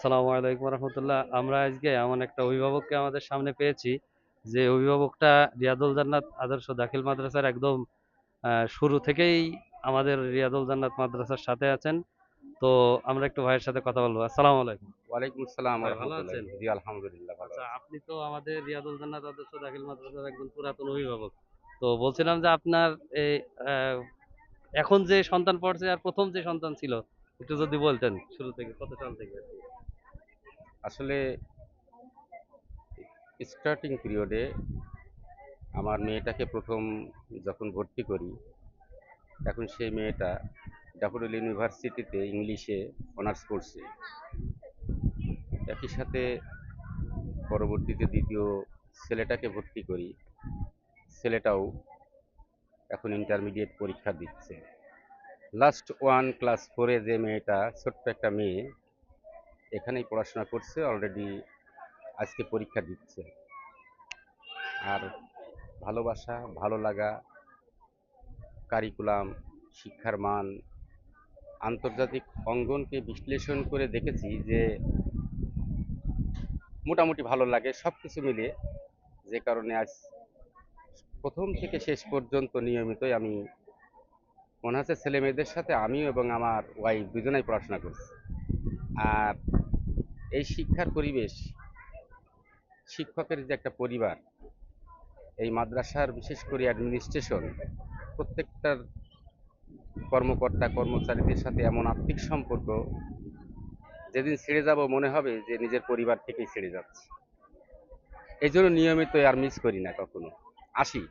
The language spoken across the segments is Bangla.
আসসালামু আলাইকুম রহমতুল্লাহ। আমরা আজকে এমন একটা অভিভাবককে আমাদের সামনে পেয়েছি যে অভিভাবকটা রিয়াদুল জান্নাত আদর্শ দাখিল মাদ্রাসার একদম শুরু থেকেই আমাদের রিয়াদুল জান্নাত মাদ্রাসার সাথে আছেন। তো আমরা একটু ভাইয়ের সাথে কথা বলবো। আসসালামু আলাইকুম। ওয়ালাইকুম আসসালাম ভাই ভালো রহমতুল্লাহ। আছেন? জি, আলহামদুলিল্লাহ ভালো আচ্ছা, আছি। আপনি তো আমাদের রিয়াদুল জান্নাত আদর্শ দাখিল মাদ্রাসার একজন পুরাতন অভিভাবক। তো বলছিলাম যে আপনার এই আহ, এখন যে সন্তান পড়ছে আর প্রথম যে সন্তান ছিল একটু যদি বলতেন শুরু থেকে কত সাল থেকে আর কি। আসলে স্টার্টিং পিরিয়ডে আমার মেয়েটাকে প্রথম যখন ভর্তি করি, এখন সেই মেয়েটা ড্যাফোডিল ইউনিভার্সিটিতে ইংলিশে অনার্স করছে। একই সাথে পরবর্তীতে দ্বিতীয় ছেলেটাকে ভর্তি করি। ছেলেটাও এখন ইন্টারমিডিয়েট পরীক্ষা দিচ্ছে। লাস্ট ওয়ান ক্লাস ফোরে যে মেয়েটা, ছোট্ট একটা মেয়ে, এখানেই পড়াশোনা করছে অলরেডি, আজকে পরীক্ষা দিচ্ছে। আর ভালোবাসা, ভালো লাগা, কারিকুলাম, শিক্ষার মান, আন্তর্জাতিক অঙ্গনকে বিশ্লেষণ করে দেখেছি যে মোটামুটি ভালো লাগে সব কিছু মিলিয়ে। যে কারণে আজ প্রথম থেকে শেষ পর্যন্ত নিয়মিতই আমি, মনে হচ্ছে ছেলে মেয়েদের সাথে আমিও এবং আমার ওয়াইফ দুজনেই পড়াশোনা করছি। আর এই শিক্ষার পরিবেশ, শিক্ষকের যে একটা পরিবার, এই মাদ্রাসার বিশেষ করে অ্যাডমিনিস্ট্রেশন, প্রত্যেকটার কর্মকর্তা কর্মচারীদের সাথে এমন আত্মিক সম্পর্ক, যেদিন ছেড়ে যাব মনে হবে যে নিজের পরিবার থেকেই ছেড়ে যাচ্ছে। এই জন্য নিয়মিত আর মিস করি না কখনো, আসি।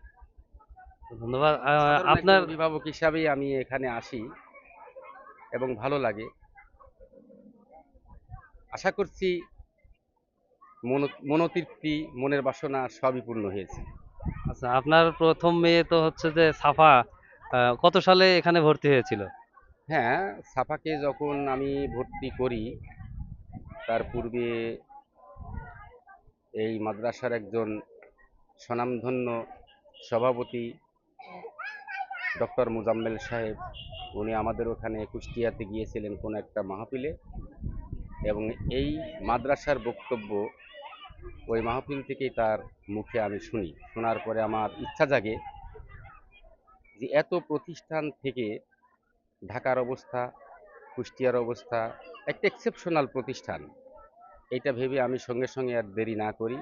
ধন্যবাদ। সাধারণ একজন আপনার অভিভাবক হিসাবেই আমি এখানে আসি এবং ভালো লাগে। আশা করছি মনোতৃপ্তি, মনের বাসনা সবই পূর্ণ হয়েছে। আচ্ছা, আপনার প্রথম মেয়ে তো হচ্ছে যে সাফা কত সালে এখানে ভর্তি হয়েছিল? হ্যাঁ, সাফাকে যখন আমি ভর্তি করি, তার পূর্বে এই মাদ্রাসার একজন স্বনামধন্য সভাপতি ডক্টর মুজাম্মেল সাহেব, উনি আমাদের ওখানে কুষ্টিয়াতে গিয়েছিলেন কোনো একটা মাহফিলে, এবং এই মাদ্রাসার বক্তব্য ওই মাহফিল থেকেই তার মুখে আমি শুনি। শোনার পরে আমার ইচ্ছা জাগে যে এত প্রতিষ্ঠান থেকে ঢাকার অবস্থা, কুষ্টিয়ার অবস্থা, একটা এক্সেপশনাল প্রতিষ্ঠান। এটা ভেবে আমি সঙ্গে সঙ্গে আর দেরি না করি,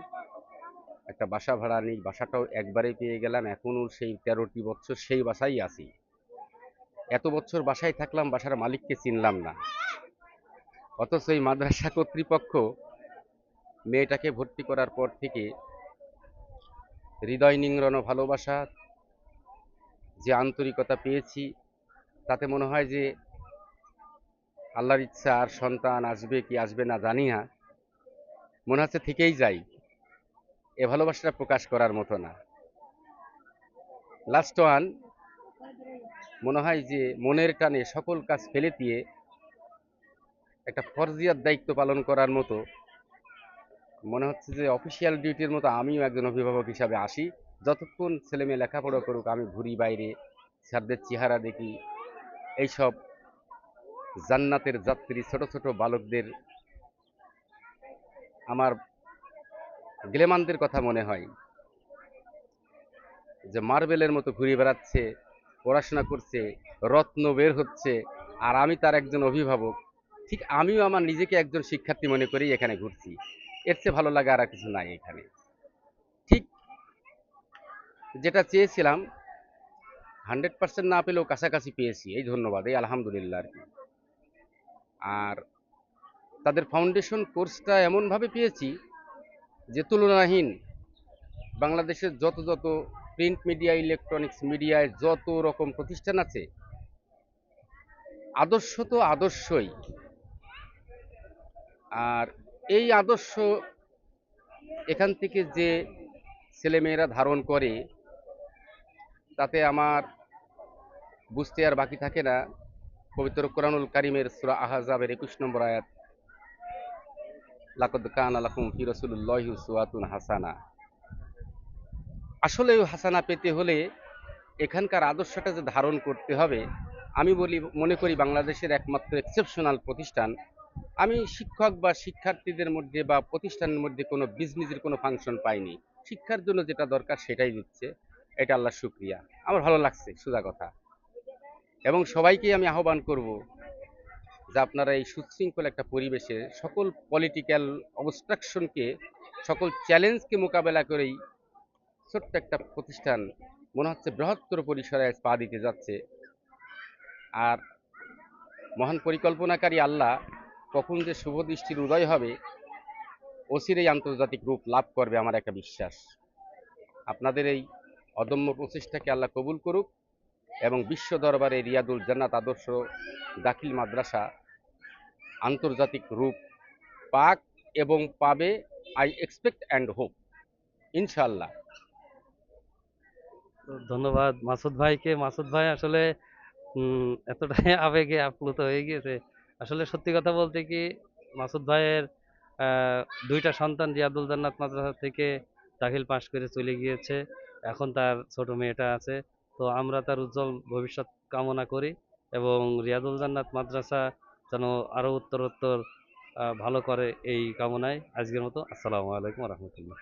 একটা বাসা ভাড়া নিই। বাসাটাও একবারেই পেয়ে গেলাম। এখনও সেই 13টি বছর সেই বাসায় আছি। এত বছর বাসায় থাকলাম, বাসার মালিককে চিনলাম না, অথচ এই মাদ্রাসা কর্তৃপক্ষ মেয়েটাকে ভর্তি করার পর থেকে হৃদয় নিংড়ানো ভালোবাসা, যে আন্তরিকতা পেয়েছি, তাতে মনে হয় যে আল্লাহর ইচ্ছা আর সন্তান আসবে কি আসবে না জানি না, মনে হচ্ছে থেকেই যাই। এ ভালোবাসাটা প্রকাশ করার মতো না। লাস্ট ওয়ান, মনে হয় যে মনের টানে সকল কাজ ফেলে দিয়ে একটা ফরজিয়াত দায়িত্ব পালন করার মতো মনে হচ্ছে যে অফিসিয়াল ডিউটির মতো আমিও একজন অভিভাবক হিসাবে আসি। যতক্ষণ ছেলে মেয়ে লেখাপড়া করুক, আমি ঘুরি বাইরে, স্যারদের চেহারা দেখি, এইসব জান্নাতের যাত্রী ছোট ছোট বালকদের আমার গ্লেমানদের কথা মনে হয়, যে মার্বেলের মতো ঘুরে বেড়াচ্ছে, পড়াশোনা করছে, রত্ন বের হচ্ছে, আর আমি তার একজন অভিভাবক। ঠিক আমিও আমার নিজেকে একজন শিক্ষার্থী মনে করেই এখানে ঘুরছি। এর চেয়ে ভালো লাগা আর কিছু নাই এখানে। ঠিক যেটা চেয়েছিলাম 100% না পেলেও কাছাকাছি পেয়েছি, এই ধন্যবাদ, এই আলহামদুলিল্লাহ আর কি। আর তাদের ফাউন্ডেশন কোর্সটা এমনভাবে পেয়েছি যে তুলনাহীন। বাংলাদেশের যত যত প্রিন্ট মিডিয়া, ইলেকট্রনিক্স মিডিয়ায় যত রকম প্রতিষ্ঠান আছে, আদর্শ তো আদর্শই। আর এই আদর্শ এখান থেকে যে ছেলেমেয়েরা ধারণ করে, তাতে আমার বুঝতে আর বাকি থাকে না পবিত্র কোরআনুল কারিমের সূরা আহজাবের 21 নম্বর আয়াত, লাকাদ কানা লাকুম ফি রাসূলিল্লাহি উসওয়াতুন হাসানা। আসলে ওই হাসানা পেতে হলে এখানকার আদর্শটা যে ধারণ করতে হবে। আমি বলি, মনে করি বাংলাদেশের একমাত্র এক্সেপশনাল প্রতিষ্ঠান আমি শিক্ষক বা শিক্ষার্থীদের মধ্যে বা প্রতিষ্ঠানের মধ্যে কোনো বিজনেসের কোনো ফাংশন পাইনি। শিক্ষার জন্য যেটা দরকার সেটাই দিচ্ছে। এটা আল্লাহর শুকরিয়া। আমার ভালো লাগছে সোজা কথা। এবং সবাইকেই আমি আহ্বান করব যে আপনারা এই সুশৃঙ্খল একটা পরিবেশে সকল পলিটিক্যাল অবস্ট্রাকশনকে, সকল চ্যালেঞ্জকে মোকাবেলা করেই ছোট্ট একটা প্রতিষ্ঠান মনে হচ্ছে বৃহত্তর পরিসরে আজ পা দিতে যাচ্ছে। আর মহান পরিকল্পনাকারী আল্লাহ কখন যে শুভ দৃষ্টির উদয় হবে, অচিরেই আন্তর্জাতিক রূপ লাভ করবে আমার একটা বিশ্বাস। আপনাদের এই অদম্য প্রচেষ্টাকে আল্লাহ কবুল করুক এবং বিশ্ব দরবারে রিয়াদুল জান্নাত আদর্শ দাখিল মাদ্রাসা আন্তর্জাতিক রূপ পাক এবং পাবে। আই এক্সপেক্ট অ্যান্ড হোপ, ইনশাআল্লাহ। তো ধন্যবাদ মাসুদ ভাইকে। মাসুদ ভাই আসলে এতটাই আবেগে আপ্লুত হয়ে গিয়েছে। আসলে সত্যি কথা বলতে কি, মাসুদ ভাইয়ের আহ, দুইটা সন্তান রিয়াদুল জান্নাত মাদ্রাসা থেকে দাখিল পাশ করে চলে গিয়েছে। এখন তার ছোট মেয়েটা আছে। তো আমরা তার উজ্জ্বল ভবিষ্যৎ কামনা করি এবং রিয়াদুল জান্নাত মাদ্রাসা যেন আরো উত্তরোত্তর ভালো করে এই কামনায় আজকের মতো আসসালামু আলাইকুম রহমতুল্লাহ।